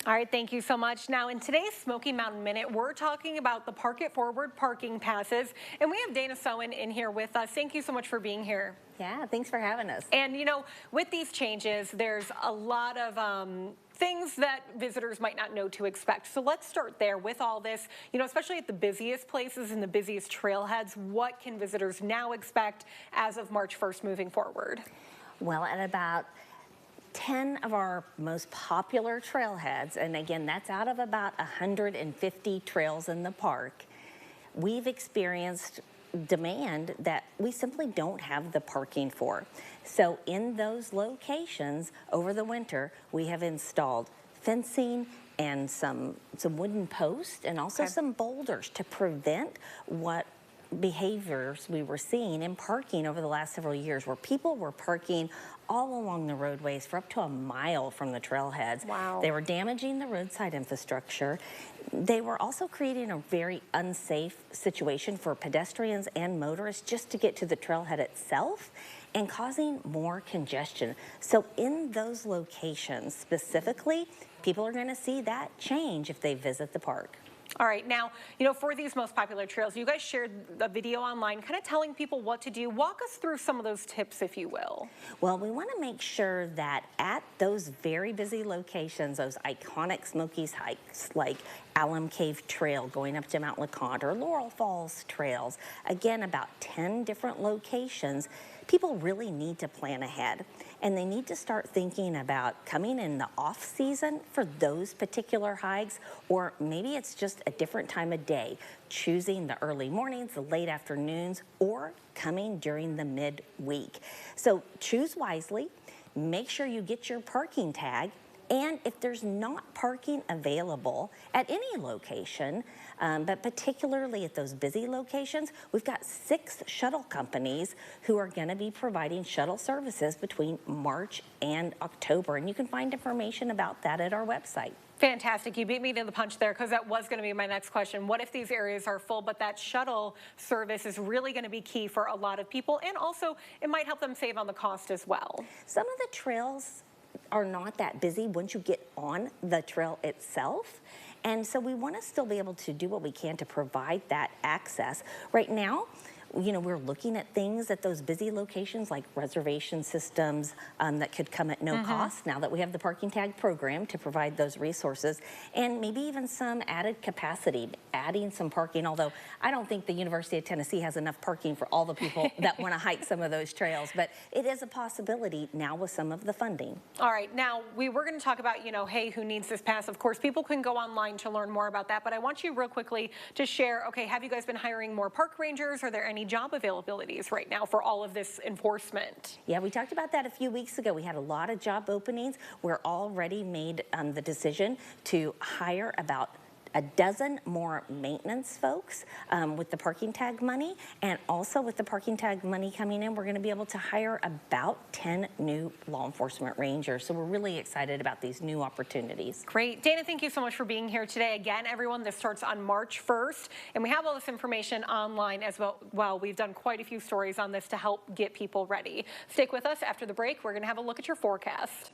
All right, thank you so much. Now, in today's Smoky Mountain Minute, we're talking about the Park It Forward parking passes, and we have Dana Soehn in here with us. Thank you so much for being here. Yeah, thanks for having us. And you know, with these changes, there's a lot of things that visitors might not know to expect. So let's start there with all this, you know, especially at the busiest places and the busiest trailheads. What can visitors now expect as of March 1st moving forward? Well, at about 10 of our most popular trailheads, and again, that's out of about 150 trails in the park, we've experienced demand that we simply don't have the parking for. So in those locations over the winter, we have installed fencing and some wooden posts and also some boulders to prevent what behaviors we were seeing in parking over the last several years, where people were parking all along the roadways for up to a mile from the trailheads. Wow. They were damaging the roadside infrastructure. They were also creating a very unsafe situation for pedestrians and motorists just to get to the trailhead itself, and causing more congestion. So in those locations specifically, people are going to see that change if they visit the park. All right, now, you know, for these most popular trails, you guys shared a video online kind of telling people what to do. Walk us through some of those tips, if you will. Well, we want to make sure that at those very busy locations, those iconic Smokies hikes like Alum Cave Trail going up to Mount LeConte or Laurel Falls trails, again, about 10 different locations, people really need to plan ahead. And they need to start thinking about coming in the off season for those particular hikes, or maybe it's just a different time of day, choosing the early mornings, the late afternoons, or coming during the midweek. So choose wisely, make sure you get your parking tag, and if there's not parking available at any location, but particularly at those busy locations, we've got 6 shuttle companies who are going to be providing shuttle services between March and October. And you can find information about that at our website. Fantastic. You beat me to the punch there, because that was going to be my next question. What if these areas are full, but that shuttle service is really going to be key for a lot of people, and also it might help them save on the cost as well? Some of the trails are not that busy once you get on the trail itself. And so we want to still be able to do what we can to provide that access. Right now, you know, we're looking at things at those busy locations like reservation systems that could come at no cost now that we have the parking tag program to provide those resources, and maybe even some added capacity, adding some parking, although I don't think the University of Tennessee has enough parking for all the people that want to hike some of those trails, but it is a possibility now with some of the funding. All right, now we were going to talk about, you know, hey, who needs this pass? Of course, people can go online to learn more about that, but I want you real quickly to share, okay, have you guys been hiring more park rangers? Are there any job availabilities right now for all of this enforcement? Yeah, we talked about that a few weeks ago. We had a lot of job openings. We're already made the decision to hire about a dozen more maintenance folks with the parking tag money, and also with the parking tag money coming in, we're going to be able to hire about 10 new law enforcement rangers. So we're really excited about these new opportunities. Great. Dana, thank you so much for being here today. Again, everyone, this starts on March 1st, and we have all this information online as well. We've done quite a few stories on this to help get people ready. Stick with us. After the break, we're going to have a look at your forecast.